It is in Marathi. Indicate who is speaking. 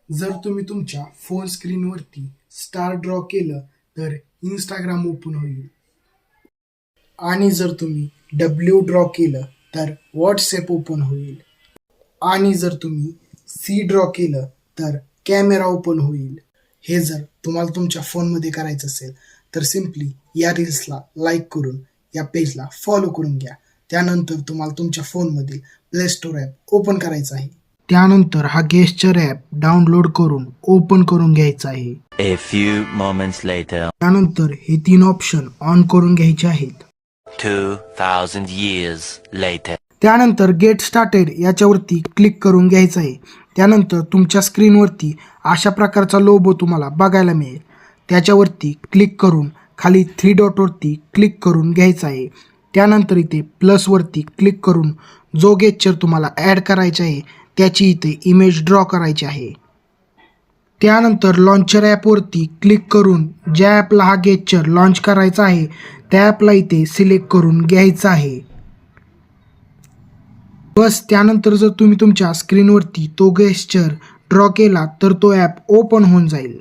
Speaker 1: जर तुम्ही तुमच्या फोन स्क्रीनवरती स्टार ड्रॉ केलं तर इंस्टाग्राम ओपन होईल आणि जर तुम्ही डब्ल्यू ड्रॉ केलं तर व्हॉट्सॲप ओपन होईल आणि जर तुम्ही सी ड्रॉ केलं तर कॅमेरा ओपन होईल. हे जर तुम्हाला तुमच्या फोनमध्ये करायचं असेल तर सिम्पली या रील्सला लाईक करून या पेजला फॉलो करून घ्या. त्यानंतर तुम्हाला तुमच्या फोनमधील प्ले स्टोअर ॲप ओपन करायचं आहे. त्यानंतर हा गेस्चर ॲप डाउनलोड करून ओपन करून घ्यायचा आहे.
Speaker 2: A few moments later,
Speaker 1: त्यानंतर हे 3 ऑप्शन ऑन करून घ्यायचे आहेत.
Speaker 2: 2000 years later.
Speaker 1: त्यानंतर गेट स्टार्टेड याच्यावरती क्लिक करून घ्यायचं आहे. त्यानंतर तुमच्या स्क्रीनवरती अशा प्रकारचा लोगो तुम्हाला बघायला मिळेल. त्याच्यावरती क्लिक करून खाली 3 डॉटवरती क्लिक करून घ्यायचं आहे. त्यानंतर इथे प्लसवरती क्लिक करून जो गेस्चर तुम्हाला ॲड करायचा आहे त्याची इथे इमेज ड्रॉ करायची आहे. त्यानंतर लॉन्चर ॲपवरती क्लिक करून ज्या ॲपला हा गेस्चर लॉन्च करायचा आहे त्या ॲपला इथे सिलेक्ट करून घ्यायचं आहे. बस त्यानंतर जर तुम्ही तुमच्या स्क्रीनवरती तो गेस्चर ड्रॉ केला तर तो ॲप ओपन होऊन जाईल.